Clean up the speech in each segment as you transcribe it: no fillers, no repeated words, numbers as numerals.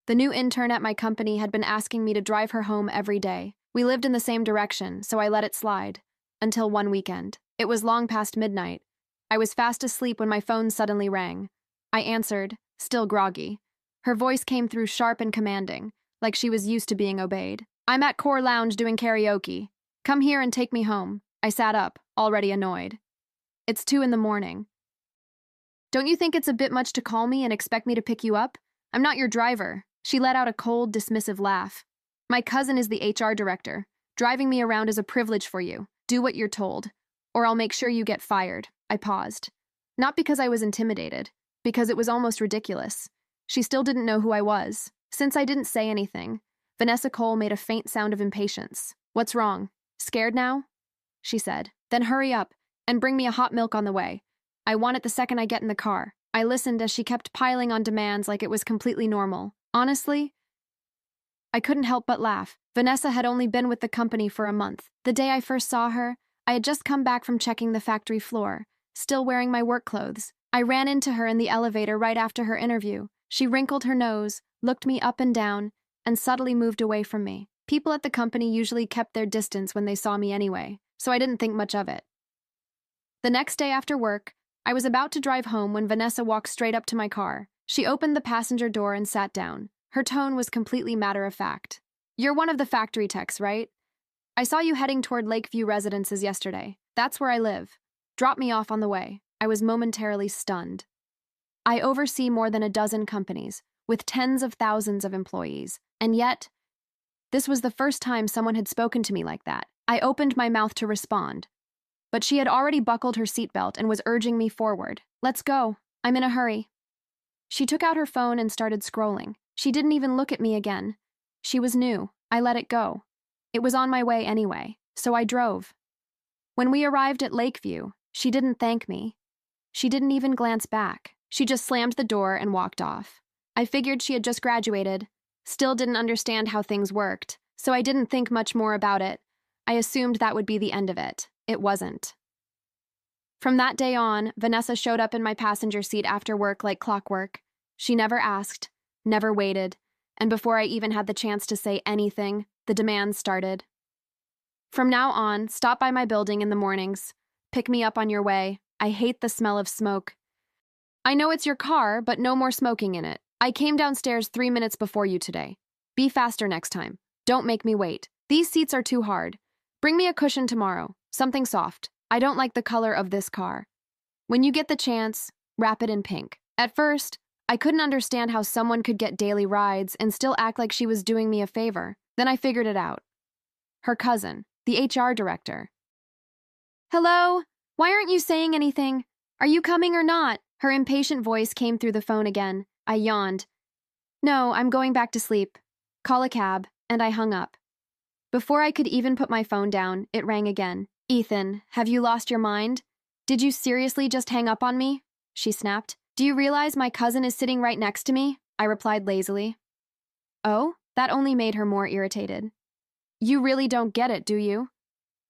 The new intern at my company had been asking me to drive her home every day. We lived in the same direction, so I let it slide. Until one weekend. It was long past midnight. I was fast asleep when my phone suddenly rang. I answered, still groggy. Her voice came through sharp and commanding, like she was used to being obeyed. "I'm at Core Lounge doing karaoke. Come here and take me home." I sat up, already annoyed. "It's 2 in the morning. Don't you think it's a bit much to call me and expect me to pick you up? I'm not your driver." She let out a cold, dismissive laugh. "My cousin is the HR director. Driving me around is a privilege for you. Do what you're told, or I'll make sure you get fired." I paused. Not because I was intimidated, because it was almost ridiculous. She still didn't know who I was. Since I didn't say anything, Vanessa Cole made a faint sound of impatience. "What's wrong? Scared now?" she said. "Then hurry up and bring me a hot milk on the way. I want it the second I get in the car." I listened as she kept piling on demands like it was completely normal. Honestly, I couldn't help but laugh. Vanessa had only been with the company for a month. The day I first saw her, I had just come back from checking the factory floor, still wearing my work clothes. I ran into her in the elevator right after her interview. She wrinkled her nose, looked me up and down, and subtly moved away from me. People at the company usually kept their distance when they saw me anyway, so I didn't think much of it. The next day after work, I was about to drive home when Vanessa walked straight up to my car. She opened the passenger door and sat down. Her tone was completely matter-of-fact. "You're one of the factory techs, right? I saw you heading toward Lakeview Residences yesterday. That's where I live. Drop me off on the way." I was momentarily stunned. I oversee more than a dozen companies, with tens of thousands of employees, and yet, this was the first time someone had spoken to me like that. I opened my mouth to respond, but she had already buckled her seatbelt and was urging me forward. "Let's go. I'm in a hurry." She took out her phone and started scrolling. She didn't even look at me again. She was new. I let it go. It was on my way anyway, so I drove. When we arrived at Lakeview, she didn't thank me. She didn't even glance back. She just slammed the door and walked off. I figured she had just graduated, still didn't understand how things worked, so I didn't think much more about it. I assumed that would be the end of it. It wasn't. From that day on, Vanessa showed up in my passenger seat after work like clockwork. She never asked, never waited, and before I even had the chance to say anything, the demands started. "From now on, stop by my building in the mornings. Pick me up on your way. I hate the smell of smoke. I know it's your car, but no more smoking in it. I came downstairs 3 minutes before you today. Be faster next time. Don't make me wait. These seats are too hard. Bring me a cushion tomorrow, something soft. I don't like the color of this car. When you get the chance, wrap it in pink." At first, I couldn't understand how someone could get daily rides and still act like she was doing me a favor. Then I figured it out. Her cousin, the HR director. "Hello? Why aren't you saying anything? Are you coming or not?" Her impatient voice came through the phone again. I yawned. "No, I'm going back to sleep. Call a cab," and I hung up. Before I could even put my phone down, it rang again. "Ethan, have you lost your mind? Did you seriously just hang up on me?" she snapped. "Do you realize my cousin is sitting right next to me?" I replied lazily. "Oh?" That only made her more irritated. "You really don't get it, do you?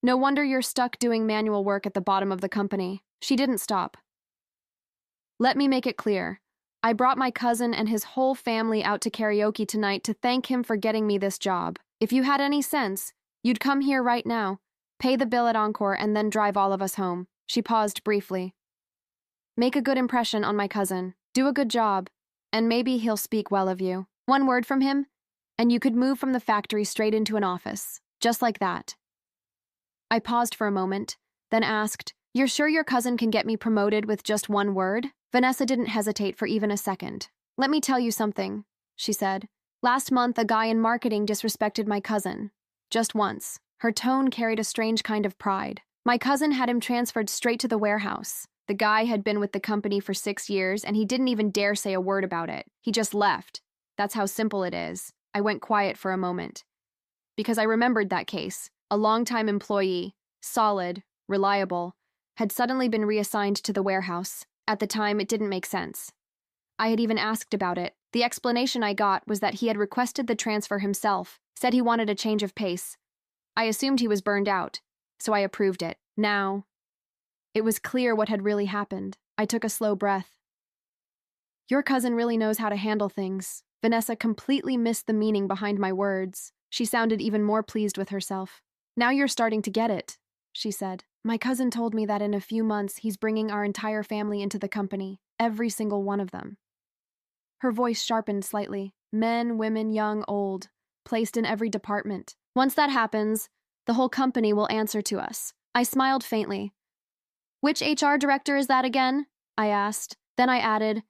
No wonder you're stuck doing manual work at the bottom of the company." She didn't stop. "Let me make it clear. I brought my cousin and his whole family out to karaoke tonight to thank him for getting me this job. If you had any sense, you'd come here right now, pay the bill at Encore, and then drive all of us home." She paused briefly. "Make a good impression on my cousin. Do a good job, and maybe he'll speak well of you. One word from him, and you could move from the factory straight into an office. Just like that." I paused for a moment, then asked, "You're sure your cousin can get me promoted with just one word?" Vanessa didn't hesitate for even a second. "Let me tell you something," she said. "Last month, a guy in marketing disrespected my cousin. Just once." Her tone carried a strange kind of pride. "My cousin had him transferred straight to the warehouse. The guy had been with the company for 6 years, and he didn't even dare say a word about it. He just left. That's how simple it is." I went quiet for a moment, because I remembered that case. A longtime employee, solid, reliable, had suddenly been reassigned to the warehouse. At the time, it didn't make sense. I had even asked about it. The explanation I got was that he had requested the transfer himself, said he wanted a change of pace. I assumed he was burned out, so I approved it. Now, it was clear what had really happened. I took a slow breath. "Your cousin really knows how to handle things. Vanessa completely missed the meaning behind my words. She sounded even more pleased with herself. Now you're starting to get it, she said. My cousin told me that in a few months he's bringing our entire family into the company, every single one of them. Her voice sharpened slightly. Men, women, young, old, placed in every department. Once that happens, the whole company will answer to us. I smiled faintly. Which HR director is that again? I asked. Then I added,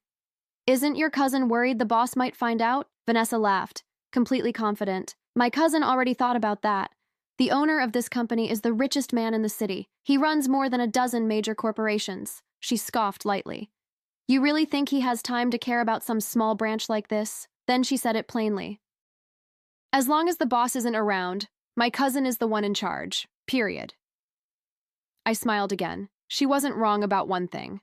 isn't your cousin worried the boss might find out? Vanessa laughed, completely confident. My cousin already thought about that. The owner of this company is the richest man in the city. He runs more than a dozen major corporations. She scoffed lightly. You really think he has time to care about some small branch like this? Then she said it plainly. As long as the boss isn't around, my cousin is the one in charge. Period. I smiled again. She wasn't wrong about one thing.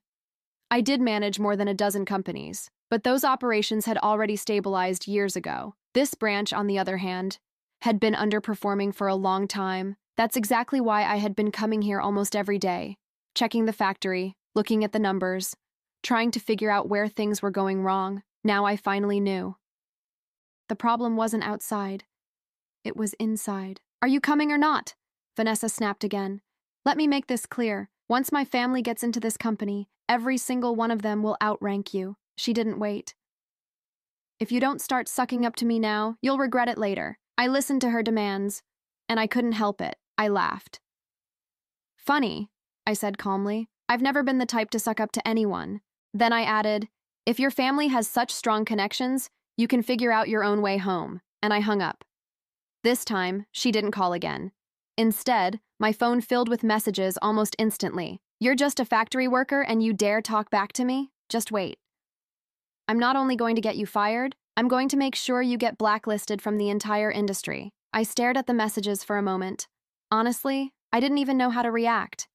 I did manage more than a dozen companies, but those operations had already stabilized years ago. This branch, on the other hand, had been underperforming for a long time. That's exactly why I had been coming here almost every day, checking the factory, looking at the numbers, trying to figure out where things were going wrong. Now I finally knew. The problem wasn't outside. It was inside. Are you coming or not? Vanessa snapped again. Let me make this clear. Once my family gets into this company, every single one of them will outrank you. She didn't wait. If you don't start sucking up to me now, you'll regret it later. I listened to her demands, and I couldn't help it. I laughed. Funny, I said calmly. I've never been the type to suck up to anyone. Then I added, if your family has such strong connections, you can figure out your own way home. And I hung up. This time, she didn't call again. Instead, my phone filled with messages almost instantly. You're just a factory worker and you dare talk back to me? Just wait. I'm not only going to get you fired, I'm going to make sure you get blacklisted from the entire industry. I stared at the messages for a moment. Honestly, I didn't even know how to react.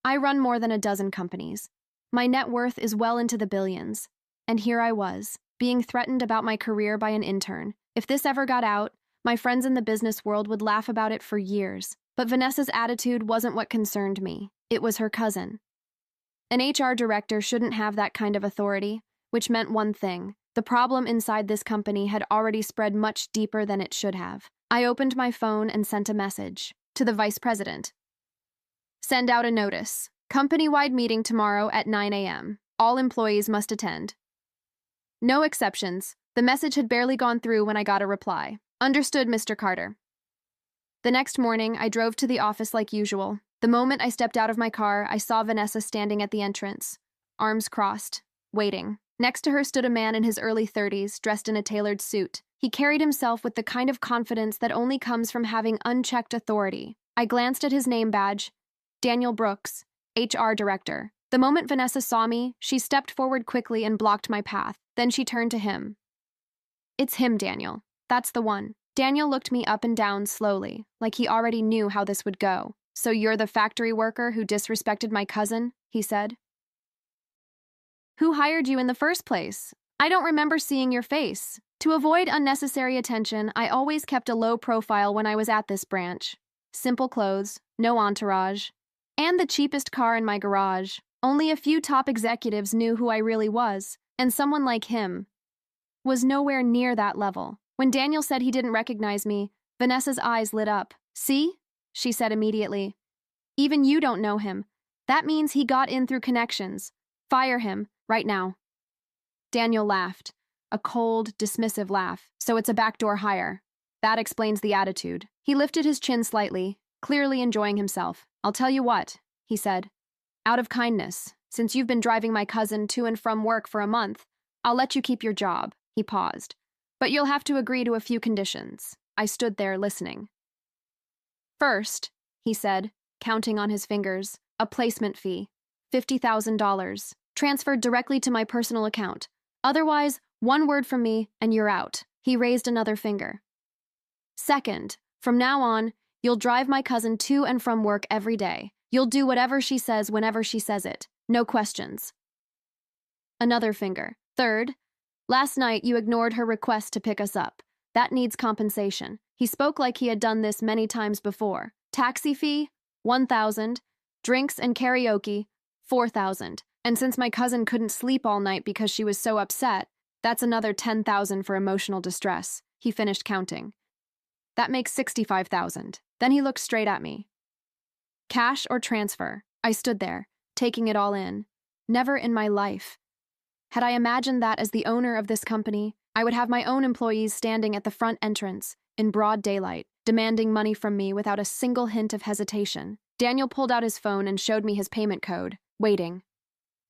I run more than a dozen companies. My net worth is well into the billions. And here I was, being threatened about my career by an intern. If this ever got out, my friends in the business world would laugh about it for years. But Vanessa's attitude wasn't what concerned me. It was her cousin. An HR director shouldn't have that kind of authority, which meant one thing. The problem inside this company had already spread much deeper than it should have. I opened my phone and sent a message to the vice president. Send out a notice. Company-wide meeting tomorrow at 9 a.m. All employees must attend. No exceptions. The message had barely gone through when I got a reply. Understood, Mr. Carter. The next morning, I drove to the office like usual. The moment I stepped out of my car, I saw Vanessa standing at the entrance, arms crossed, waiting. Next to her stood a man in his early 30s, dressed in a tailored suit. He carried himself with the kind of confidence that only comes from having unchecked authority. I glanced at his name badge, Daniel Brooks, HR Director. The moment Vanessa saw me, she stepped forward quickly and blocked my path. Then she turned to him. It's him, Daniel. That's the one. Daniel looked me up and down slowly, like he already knew how this would go. So you're the factory worker who disrespected my cousin, he said. Who hired you in the first place? I don't remember seeing your face. To avoid unnecessary attention, I always kept a low profile when I was at this branch. Simple clothes, no entourage, and the cheapest car in my garage. Only a few top executives knew who I really was, and someone like him was nowhere near that level. When Daniel said he didn't recognize me, Vanessa's eyes lit up. See? She said immediately. Even you don't know him. That means he got in through connections. Fire him, right now. Daniel laughed, a cold, dismissive laugh. So it's a backdoor hire. That explains the attitude. He lifted his chin slightly, clearly enjoying himself. I'll tell you what, he said. Out of kindness, since you've been driving my cousin to and from work for a month, I'll let you keep your job. He paused. But you'll have to agree to a few conditions. I stood there listening. First, he said, counting on his fingers, a placement fee, $50,000, transferred directly to my personal account. Otherwise, one word from me and you're out. He raised another finger. Second, from now on, you'll drive my cousin to and from work every day. You'll do whatever she says whenever she says it. No questions. Another finger. Third, last night you ignored her request to pick us up. That needs compensation. He spoke like he had done this many times before. Taxi fee, $1,000. Drinks and karaoke, $4,000. And since my cousin couldn't sleep all night because she was so upset, That's another 10,000 for emotional distress. He finished counting. That makes 65,000. Then he looked straight at me. Cash or transfer? I stood there, taking it all in. Never in my life. Had I imagined that as the owner of this company, I would have my own employees standing at the front entrance, in broad daylight, demanding money from me without a single hint of hesitation. Daniel pulled out his phone and showed me his payment code, waiting.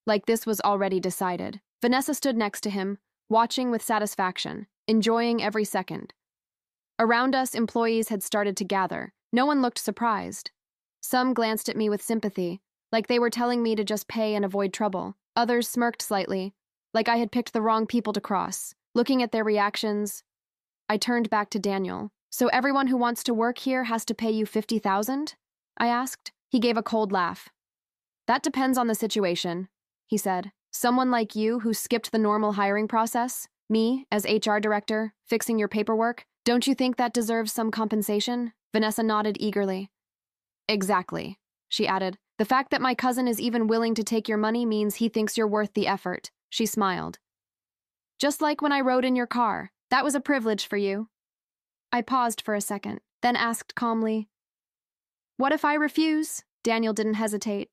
Like this was already decided. Vanessa stood next to him, watching with satisfaction, enjoying every second. Around us, employees had started to gather. No one looked surprised. Some glanced at me with sympathy, like they were telling me to just pay and avoid trouble. Others smirked slightly, like I had picked the wrong people to cross. Looking at their reactions, I turned back to Daniel. So everyone who wants to work here has to pay you 50,000? I asked. He gave a cold laugh. That depends on the situation, he said. Someone like you who skipped the normal hiring process, me as HR director, fixing your paperwork, don't you think that deserves some compensation? Vanessa nodded eagerly. Exactly, she added. The fact that my cousin is even willing to take your money means he thinks you're worth the effort. She smiled. Just like when I rode in your car. That was a privilege for you. I paused for a second, then asked calmly, what if I refuse? Daniel didn't hesitate.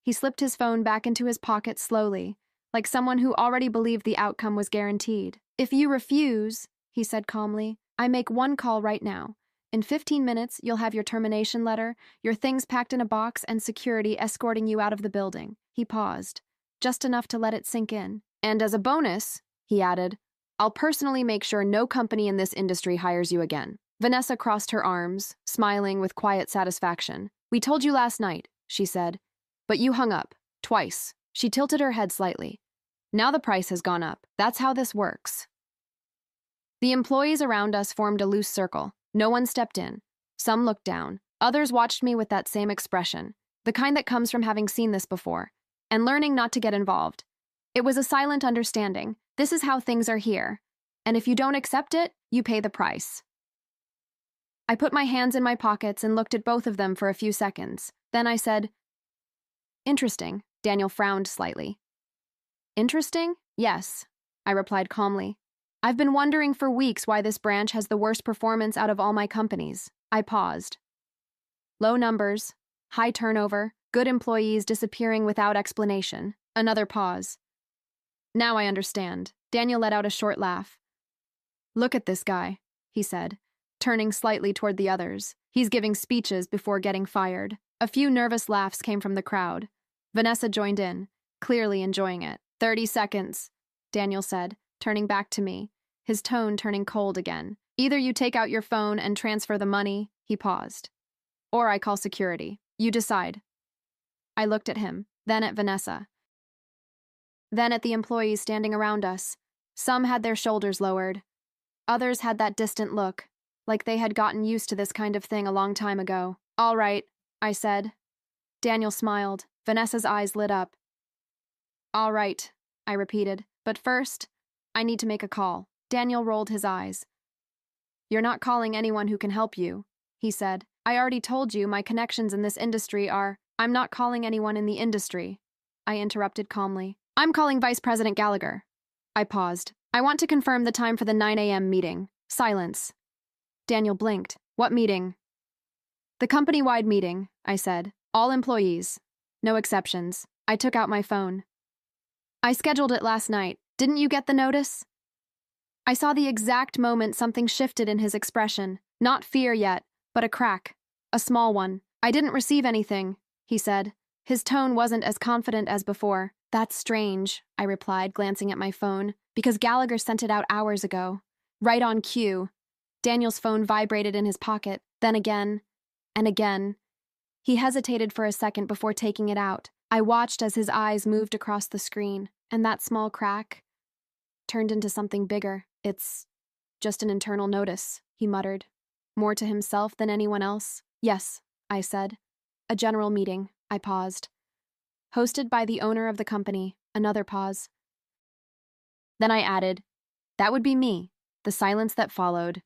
He slipped his phone back into his pocket slowly, like someone who already believed the outcome was guaranteed. If you refuse, he said calmly, I make one call right now. In 15 minutes, you'll have your termination letter, your things packed in a box, and security escorting you out of the building. He paused, just enough to let it sink in. And as a bonus, he added, I'll personally make sure no company in this industry hires you again. Vanessa crossed her arms, smiling with quiet satisfaction. We told you last night, she said, but you hung up, twice. She tilted her head slightly. Now the price has gone up. That's how this works. The employees around us formed a loose circle. No one stepped in. Some looked down. Others watched me with that same expression, the kind that comes from having seen this before, and learning not to get involved. It was a silent understanding. This is how things are here. And if you don't accept it, you pay the price. I put my hands in my pockets and looked at both of them for a few seconds. Then I said, Interesting. Daniel frowned slightly. Interesting? Yes, I replied calmly. I've been wondering for weeks why this branch has the worst performance out of all my companies. I paused. Low numbers, high turnover, good employees disappearing without explanation. Another pause. Now I understand. Daniel let out a short laugh. Look at this guy, he said, turning slightly toward the others. He's giving speeches before getting fired. A few nervous laughs came from the crowd. Vanessa joined in, clearly enjoying it. 30 seconds, Daniel said, turning back to me, his tone turning cold again. Either you take out your phone and transfer the money, he paused, or I call security. You decide. I looked at him, then at Vanessa, then at the employees standing around us. Some had their shoulders lowered. Others had that distant look, like they had gotten used to this kind of thing a long time ago. All right, I said. Daniel smiled. Vanessa's eyes lit up. All right, I repeated. But first, I need to make a call. Daniel rolled his eyes. You're not calling anyone who can help you, he said. I already told you my connections in this industry are... I'm not calling anyone in the industry, I interrupted calmly. I'm calling Vice President Gallagher. I paused. I want to confirm the time for the 9 a.m. meeting. Silence. Daniel blinked. What meeting? The company-wide meeting, I said. All employees. No exceptions. I took out my phone. I scheduled it last night. Didn't you get the notice? I saw the exact moment something shifted in his expression. Not fear yet, but a crack. A small one. I didn't receive anything, he said. His tone wasn't as confident as before. That's strange, I replied, glancing at my phone, because Gallagher sent it out hours ago. Right on cue. Daniel's phone vibrated in his pocket, then again, and again. He hesitated for a second before taking it out. I watched as his eyes moved across the screen, and that small crack turned into something bigger. It's just an internal notice, he muttered. More to himself than anyone else? Yes, I said. A general meeting. I paused. Hosted by the owner of the company. Another pause. Then I added, that would be me. The silence that followed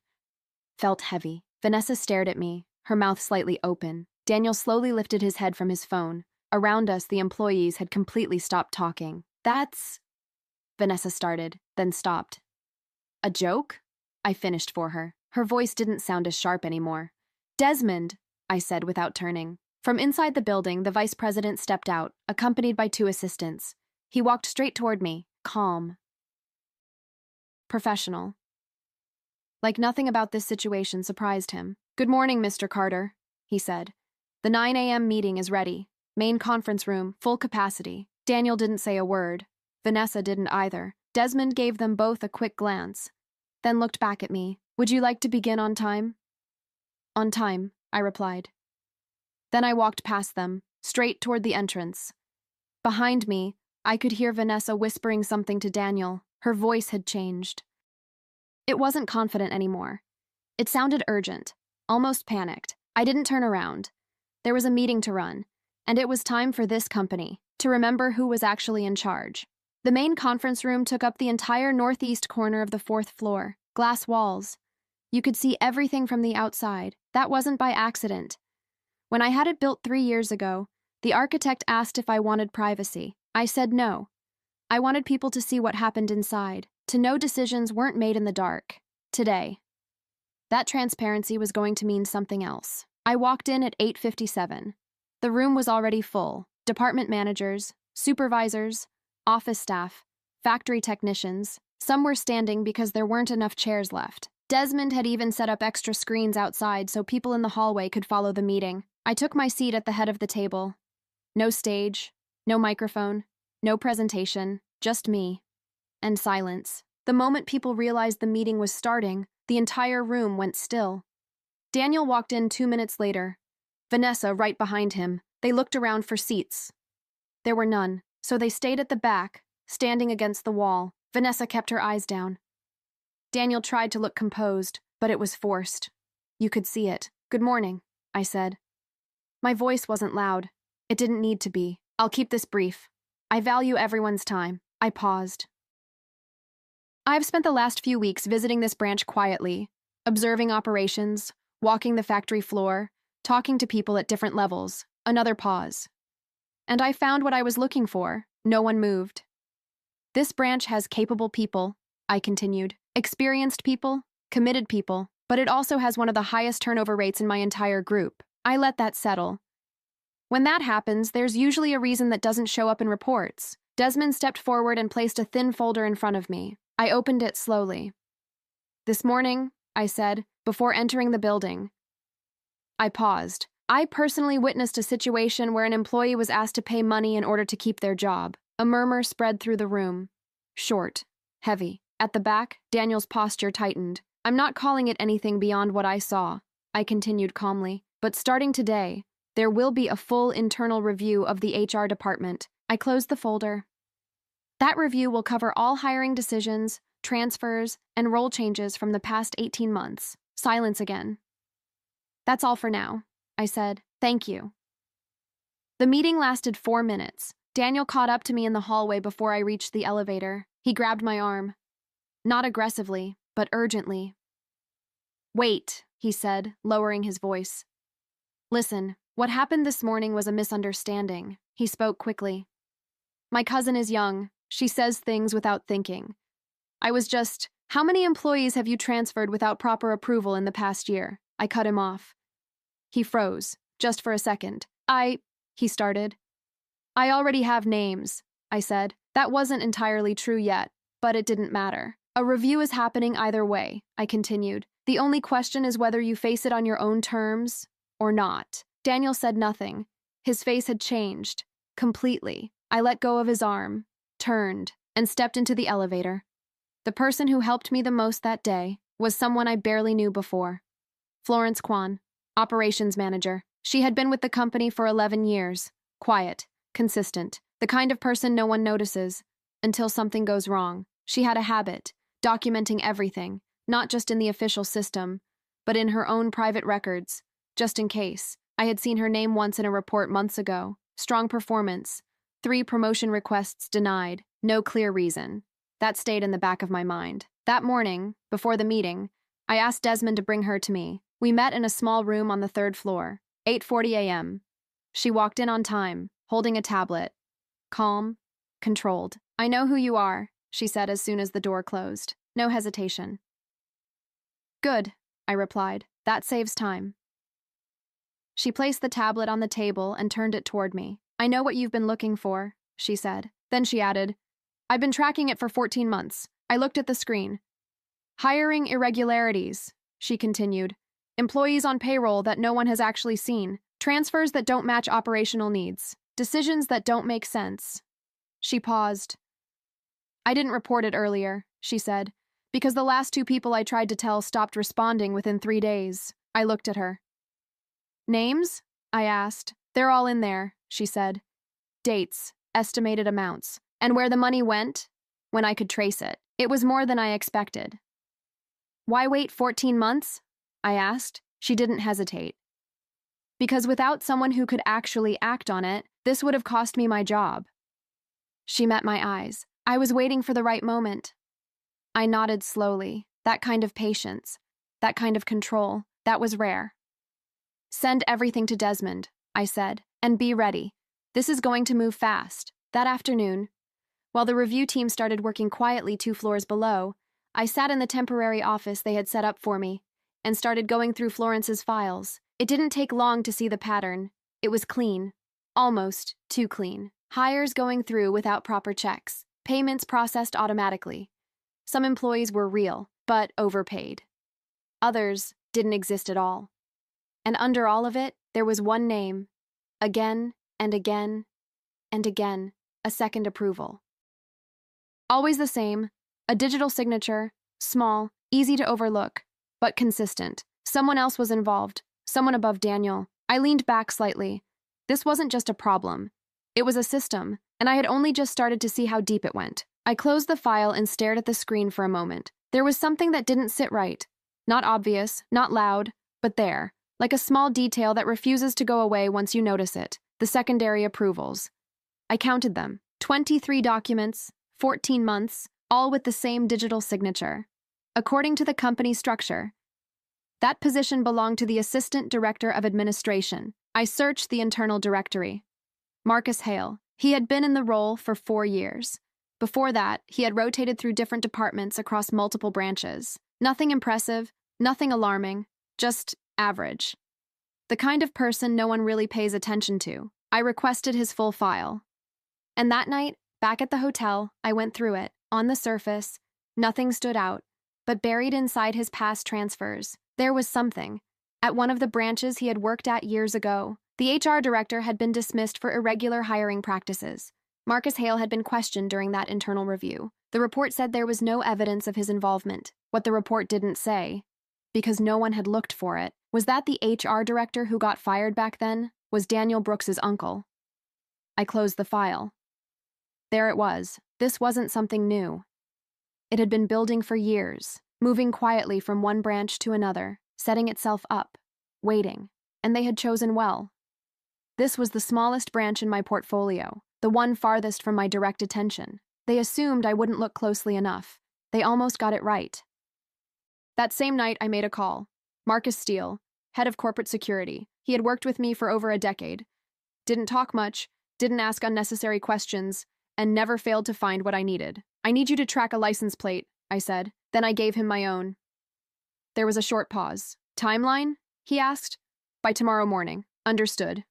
felt heavy. Vanessa stared at me, her mouth slightly open. Daniel slowly lifted his head from his phone. Around us, the employees had completely stopped talking. That's... Vanessa started, then stopped. A joke? I finished for her. Her voice didn't sound as sharp anymore. Desmond, I said without turning. From inside the building, the vice president stepped out, accompanied by 2 assistants. He walked straight toward me, calm. Professional. Like nothing about this situation surprised him. "Good morning, Mr. Carter," he said. "The 9 a.m. meeting is ready. Main conference room, full capacity." Daniel didn't say a word. Vanessa didn't either. Desmond gave them both a quick glance, then looked back at me. "Would you like to begin on time?" "On time," I replied. Then I walked past them, straight toward the entrance. Behind me, I could hear Vanessa whispering something to Daniel. Her voice had changed. It wasn't confident anymore. It sounded urgent, almost panicked. I didn't turn around. There was a meeting to run, and it was time for this company to remember who was actually in charge. The main conference room took up the entire northeast corner of the 4th floor, glass walls. You could see everything from the outside. That wasn't by accident. When I had it built 3 years ago, the architect asked if I wanted privacy. I said no. I wanted people to see what happened inside, to know decisions weren't made in the dark. Today, that transparency was going to mean something else. I walked in at 8:57. The room was already full. Department managers, supervisors, office staff, factory technicians. Some were standing because there weren't enough chairs left. Desmond had even set up extra screens outside so people in the hallway could follow the meeting. I took my seat at the head of the table. No stage, no microphone, no presentation, just me. And silence. The moment people realized the meeting was starting, the entire room went still. Daniel walked in 2 minutes later. Vanessa right behind him. They looked around for seats. There were none, so they stayed at the back, standing against the wall. Vanessa kept her eyes down. Daniel tried to look composed, but it was forced. You could see it. "Good morning," I said. My voice wasn't loud. It didn't need to be. "I'll keep this brief. I value everyone's time." I paused. I've spent the last few weeks visiting this branch quietly, observing operations, walking the factory floor, talking to people at different levels. Another pause. And I found what I was looking for. No one moved. "This branch has capable people," I continued. "Experienced people, committed people, but it also has one of the highest turnover rates in my entire group." I let that settle. When that happens, there's usually a reason that doesn't show up in reports. Desmond stepped forward and placed a thin folder in front of me. I opened it slowly. "This morning," I said, before entering the building. I paused. I personally witnessed a situation where an employee was asked to pay money in order to keep their job. A murmur spread through the room. Short, heavy. At the back, Daniel's posture tightened. "I'm not calling it anything beyond what I saw," I continued calmly. "But starting today, there will be a full internal review of the HR department." I closed the folder. "That review will cover all hiring decisions, transfers, and role changes from the past 18 months. Silence again. "That's all for now," I said. "Thank you." The meeting lasted 4 minutes. Daniel caught up to me in the hallway before I reached the elevator. He grabbed my arm. Not aggressively, but urgently. "Wait," he said, lowering his voice. "Listen, what happened this morning was a misunderstanding." He spoke quickly. "My cousin is young. She says things without thinking. I was just, how many employees have you transferred without proper approval in the past year?" I cut him off. He froze, just for a second. He started. "I already have names," I said. That wasn't entirely true yet, but it didn't matter. "A review is happening either way," I continued. "The only question is whether you face it on your own terms or not." Daniel said nothing. His face had changed, completely. I let go of his arm, turned, and stepped into the elevator. The person who helped me the most that day was someone I barely knew before. Florence Kwan, operations manager. She had been with the company for 11 years. Quiet, consistent, the kind of person no one notices until something goes wrong. She had a habit, documenting everything, not just in the official system, but in her own private records, just in case. I had seen her name once in a report months ago. Strong performance. 3 promotion requests denied. No clear reason. That stayed in the back of my mind. That morning, before the meeting, I asked Desmond to bring her to me. We met in a small room on the 3rd floor. 8:40 a.m. She walked in on time, holding a tablet. Calm, controlled. "I know who you are," she said as soon as the door closed. No hesitation. Good, I replied. That saves time. She placed the tablet on the table and turned it toward me. I know what you've been looking for, she said. Then she added, I've been tracking it for 14 months. I looked at the screen. Hiring irregularities, she continued. Employees on payroll that no one has actually seen. Transfers that don't match operational needs. Decisions that don't make sense. She paused. I didn't report it earlier, she said, because the last 2 people I tried to tell stopped responding within 3 days. I looked at her. Names? I asked. They're all in there, she said. Dates, estimated amounts, and where the money went, when I could trace it. It was more than I expected. Why wait 14 months? I asked. She didn't hesitate. Because without someone who could actually act on it, this would have cost me my job. She met my eyes. I was waiting for the right moment. I nodded slowly. That kind of patience, that kind of control, that was rare. Send everything to Desmond, I said, and be ready. This is going to move fast. That afternoon, while the review team started working quietly 2 floors below, I sat in the temporary office they had set up for me and started going through Florence's files. It didn't take long to see the pattern. It was clean. Almost too clean. Hires going through without proper checks. Payments processed automatically. Some employees were real, but overpaid. Others didn't exist at all. And under all of it, there was one name. Again and again and again, a second approval. Always the same, a digital signature, small, easy to overlook, but consistent. Someone else was involved, someone above Daniel. I leaned back slightly. This wasn't just a problem. It was a system, and I had only just started to see how deep it went. I closed the file and stared at the screen for a moment. There was something that didn't sit right. Not obvious, not loud, but there, like a small detail that refuses to go away once you notice it. The secondary approvals. I counted them. 23 documents, 14 months, all with the same digital signature. According to the company structure, that position belonged to the Assistant Director of Administration. I searched the internal directory. Marcus Hale. He had been in the role for 4 years. Before that, he had rotated through different departments across multiple branches. Nothing impressive, nothing alarming, just average. The kind of person no one really pays attention to. I requested his full file. And that night, back at the hotel, I went through it. On the surface, nothing stood out, but buried inside his past transfers, there was something. At one of the branches he had worked at years ago, the HR director had been dismissed for irregular hiring practices. Marcus Hale had been questioned during that internal review. The report said there was no evidence of his involvement. What the report didn't say, because no one had looked for it, was that the HR director who got fired back then was Daniel Brooks's uncle. I closed the file. There it was. This wasn't something new. It had been building for years, moving quietly from one branch to another, setting itself up, waiting, and they had chosen well. This was the smallest branch in my portfolio, the one farthest from my direct attention. They assumed I wouldn't look closely enough. They almost got it right. That same night, I made a call. Marcus Steele, head of corporate security. He had worked with me for over a decade. Didn't talk much, didn't ask unnecessary questions, and never failed to find what I needed. I need you to track a license plate, I said. Then I gave him my own. There was a short pause. Timeline? He asked. By tomorrow morning. Understood.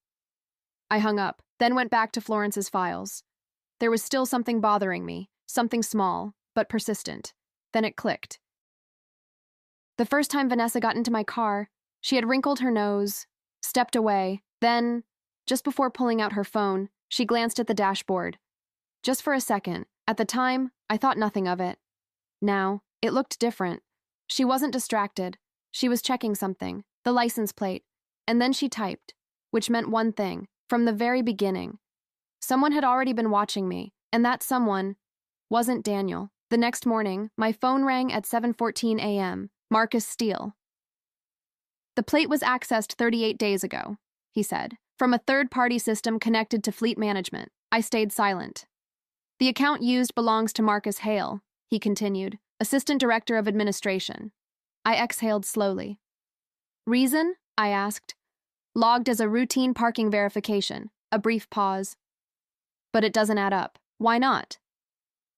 I hung up, then went back to Florence's files. There was still something bothering me, something small, but persistent. Then it clicked. The first time Vanessa got into my car, she had wrinkled her nose, stepped away, then, just before pulling out her phone, she glanced at the dashboard. Just for a second. At the time, I thought nothing of it. Now, it looked different. She wasn't distracted. She was checking something, the license plate, and then she typed, which meant one thing, from the very beginning. Someone had already been watching me, and that someone wasn't Daniel. The next morning, my phone rang at 7:14 a.m. Marcus Steele. The plate was accessed 38 days ago, he said, from a third-party system connected to fleet management. I stayed silent. The account used belongs to Marcus Hale, he continued, Assistant Director of Administration. I exhaled slowly. Reason? I asked. Logged as a routine parking verification. A brief pause. But it doesn't add up. Why not?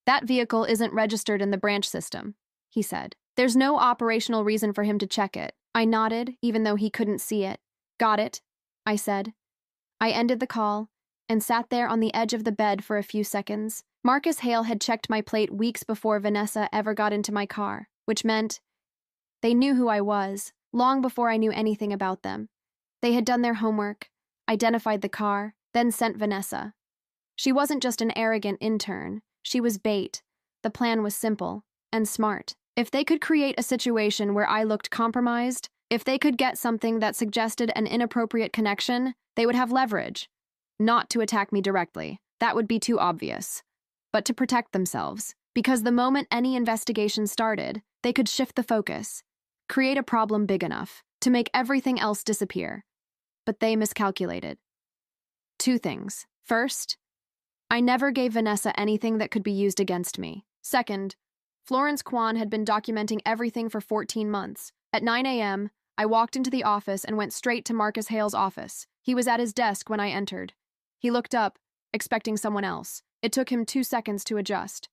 That vehicle isn't registered in the branch system, he said. There's no operational reason for him to check it. I nodded, even though he couldn't see it. Got it, I said. I ended the call and sat there on the edge of the bed for a few seconds. Marcus Hale had checked my plate weeks before Vanessa ever got into my car, which meant they knew who I was, long before I knew anything about them. They had done their homework, identified the car, then sent Vanessa. She wasn't just an arrogant intern, she was bait. The plan was simple and smart. If they could create a situation where I looked compromised, if they could get something that suggested an inappropriate connection, they would have leverage. Not to attack me directly, that would be too obvious, but to protect themselves, because the moment any investigation started, they could shift the focus, create a problem big enough to make everything else disappear. But they miscalculated. Two things. First, I never gave Vanessa anything that could be used against me. Second, Florence Kwan had been documenting everything for 14 months. At 9 a.m., I walked into the office and went straight to Marcus Hale's office. He was at his desk when I entered. He looked up, expecting someone else. It took him 2 seconds to adjust.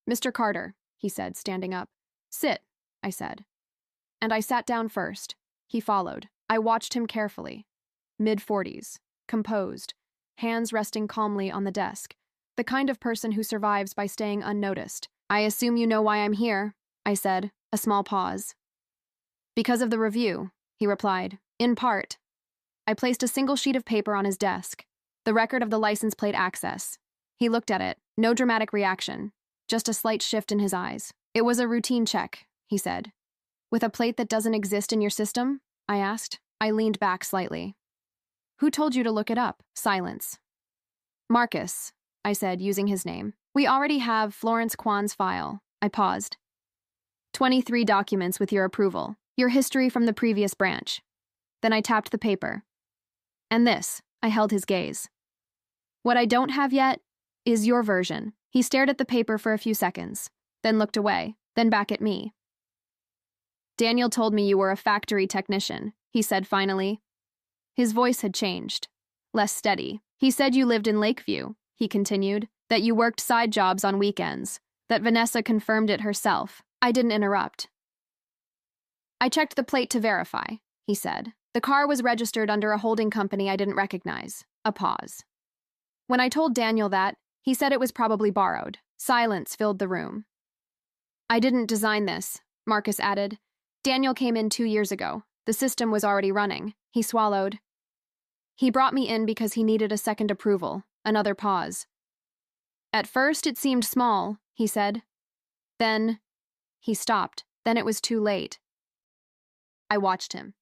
"Mr. Carter," he said, standing up. "Sit," I said. And I sat down first. He followed. I watched him carefully. Mid-40s, composed, hands resting calmly on the desk. The kind of person who survives by staying unnoticed. "I assume you know why I'm here," I said, a small pause. "Because of the review," he replied. "In part." I placed a single sheet of paper on his desk, the record of the license plate access. He looked at it, no dramatic reaction, just a slight shift in his eyes. "It was a routine check," he said. "With a plate that doesn't exist in your system?" I asked. I leaned back slightly. "Who told you to look it up?" Silence. "Marcus," I said, using his name. "We already have Florence Kwan's file." I paused. 23 documents with your approval. Your history from the previous branch." Then I tapped the paper. "And this," I held his gaze. "What I don't have yet is your version." He stared at the paper for a few seconds, then looked away, then back at me. "Daniel told me you were a factory technician," he said finally. His voice had changed, less steady. "He said you lived in Lakeview," he continued, "that you worked side jobs on weekends, that Vanessa confirmed it herself." I didn't interrupt. "I checked the plate to verify," he said. "The car was registered under a holding company I didn't recognize." A pause. When I told Daniel that, he said it was probably borrowed. Silence filled the room. "I didn't design this," Marcus added. "Daniel came in 2 years ago. The system was already running." He swallowed. "He brought me in because he needed a second approval." Another pause. "At first it seemed small," he said. Then he stopped. Then it was too late. I watched him.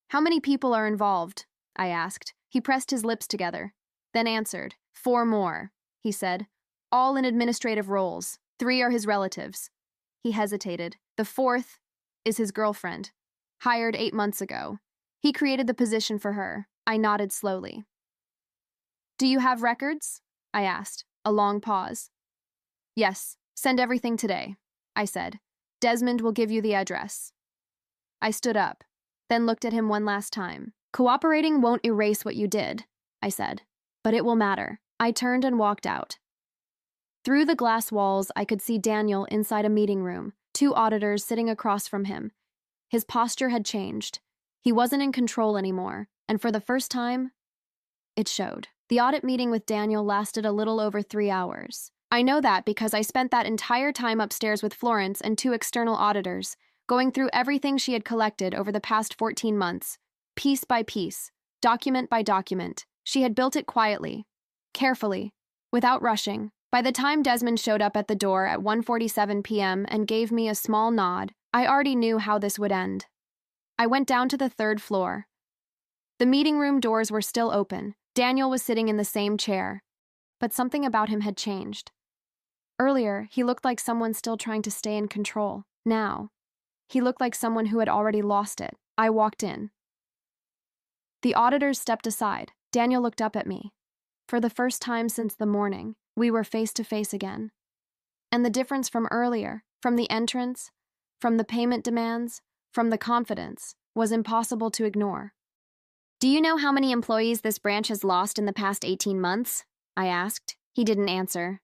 "How many people are involved?" I asked. He pressed his lips together, then answered. 4 more, he said, "all in administrative roles. 3 are his relatives." He hesitated. "The 4th is his girlfriend, hired 8 months ago. He created the position for her." I nodded slowly. "Do you have records?" I asked. A long pause. "Yes, send everything today," I said. "Desmond will give you the address." I stood up, then looked at him one last time. "Cooperating won't erase what you did," I said, "but it will matter." I turned and walked out. Through the glass walls, I could see Daniel inside a meeting room, 2 auditors sitting across from him. His posture had changed. He wasn't in control anymore, and for the first time, it showed. The audit meeting with Daniel lasted a little over 3 hours. I know that because I spent that entire time upstairs with Florence and 2 external auditors, going through everything she had collected over the past 14 months, piece by piece, document by document. She had built it quietly, carefully, without rushing. By the time Desmond showed up at the door at 1:47 p.m. and gave me a small nod, I already knew how this would end. I went down to the 3rd floor. The meeting room doors were still open. Daniel was sitting in the same chair, but something about him had changed. Earlier, he looked like someone still trying to stay in control. Now, he looked like someone who had already lost it. I walked in. The auditors stepped aside. Daniel looked up at me. For the first time since the morning, we were face to face again. And the difference from earlier, from the entrance, from the payment demands, from the confidence, was impossible to ignore. "Do you know how many employees this branch has lost in the past 18 months? I asked. He didn't answer.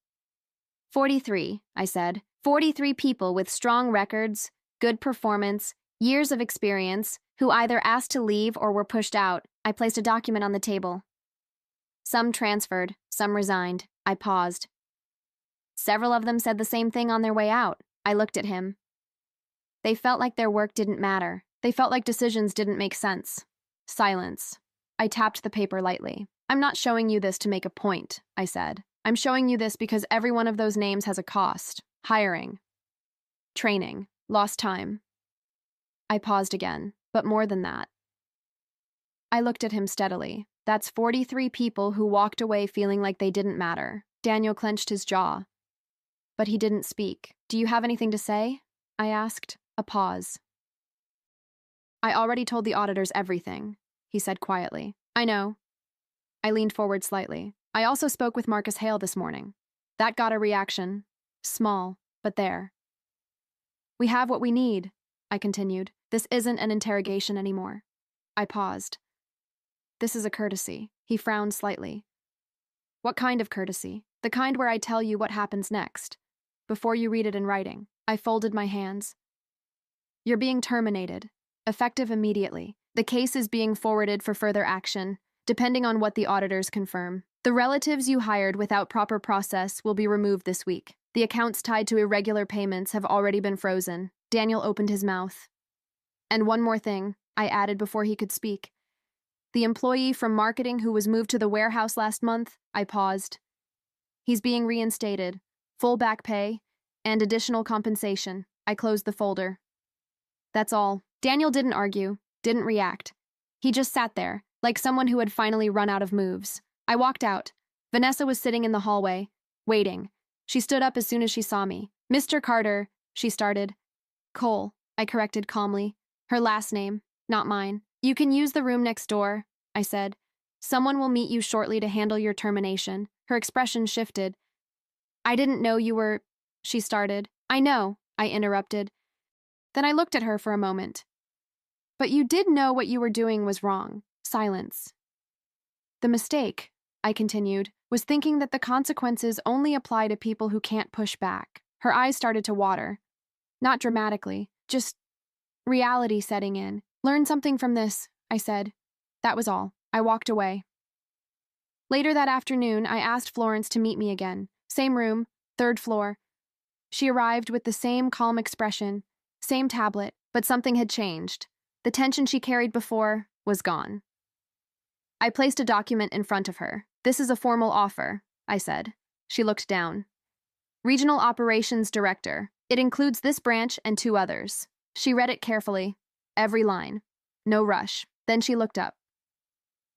43, I said. 43 people with strong records, good performance, years of experience, who either asked to leave or were pushed out. I placed a document on the table. Some transferred, some resigned. I paused. Several of them said the same thing on their way out. I looked at him. They felt like their work didn't matter. They felt like decisions didn't make sense. Silence. I tapped the paper lightly. I'm not showing you this to make a point, I said. I'm showing you this because every one of those names has a cost. Hiring. Training. Lost time. I paused again, but more than that. I looked at him steadily. That's 43 people who walked away feeling like they didn't matter. Daniel clenched his jaw. But he didn't speak. Do you have anything to say? I asked. A pause. I already told the auditors everything, he said quietly. I know. I leaned forward slightly. I also spoke with Marcus Hale this morning. That got a reaction. Small, but there. We have what we need, I continued. This isn't an interrogation anymore. I paused. This is a courtesy. He frowned slightly. What kind of courtesy? The kind where I tell you what happens next, before you read it in writing. I folded my hands. You're being terminated, effective immediately. The case is being forwarded for further action, depending on what the auditors confirm. The relatives you hired without proper process will be removed this week. The accounts tied to irregular payments have already been frozen. Daniel opened his mouth. And one more thing, I added before he could speak. The employee from marketing who was moved to the warehouse last month, I paused. He's being reinstated, full back pay, and additional compensation. I closed the folder. That's all. Daniel didn't argue, didn't react. He just sat there, like someone who had finally run out of moves. I walked out. Vanessa was sitting in the hallway, waiting. She stood up as soon as she saw me. Mr. Carter, she started. Cole, I corrected calmly. Her last name, not mine. You can use the room next door, I said. Someone will meet you shortly to handle your termination. Her expression shifted. I didn't know you were, she started. I know, I interrupted. Then I looked at her for a moment. But you did know what you were doing was wrong. Silence. The mistake, I continued, was thinking that the consequences only apply to people who can't push back. Her eyes started to water. Not dramatically, just reality setting in. Learn something from this, I said. That was all. I walked away. Later that afternoon, I asked Florence to meet me again. Same room, 3rd floor. She arrived with the same calm expression, same tablet, but something had changed. The tension she carried before was gone. I placed a document in front of her. This is a formal offer, I said. She looked down. Regional Operations Director. It includes this branch and 2 others. She read it carefully. Every line. No rush. Then she looked up.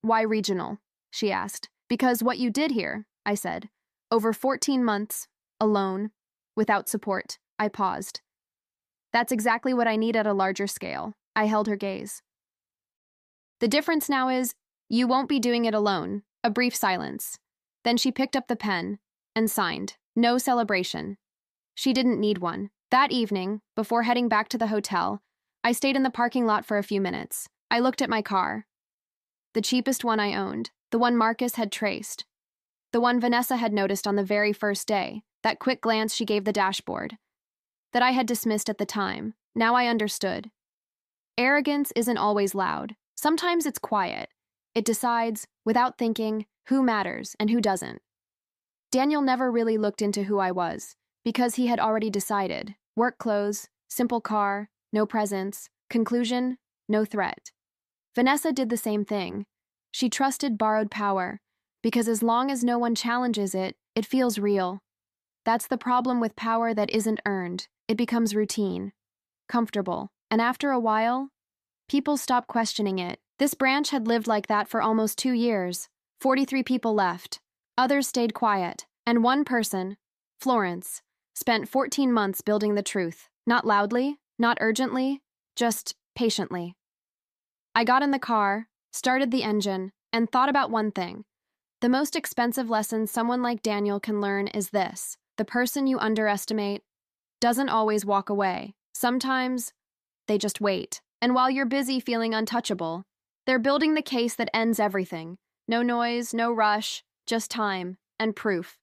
Why regional? She asked. Because what you did here, I said. Over 14 months, alone, without support. I paused. That's exactly what I need at a larger scale. I held her gaze. The difference now is, you won't be doing it alone. A brief silence. Then she picked up the pen and signed. No celebration. She didn't need one. That evening, before heading back to the hotel, I stayed in the parking lot for a few minutes. I looked at my car. The cheapest one I owned. The one Marcus had traced. The one Vanessa had noticed on the very first day. That quick glance she gave the dashboard. That I had dismissed at the time. Now I understood. Arrogance isn't always loud. Sometimes it's quiet. It decides, without thinking, who matters and who doesn't. Daniel never really looked into who I was, because he had already decided. Work clothes, simple car, no presents. Conclusion, no threat. Vanessa did the same thing. She trusted borrowed power, because as long as no one challenges it, it feels real. That's the problem with power that isn't earned. It becomes routine, comfortable, and after a while, people stop questioning it. This branch had lived like that for almost 2 years. 43 people left. Others stayed quiet. And one person, Florence, spent 14 months building the truth. Not loudly, not urgently, just patiently. I got in the car, started the engine, and thought about one thing. The most expensive lesson someone like Daniel can learn is this. The person you underestimate doesn't always walk away. Sometimes they just wait. And while you're busy feeling untouchable, they're building the case that ends everything. No noise, no rush, just time and proof.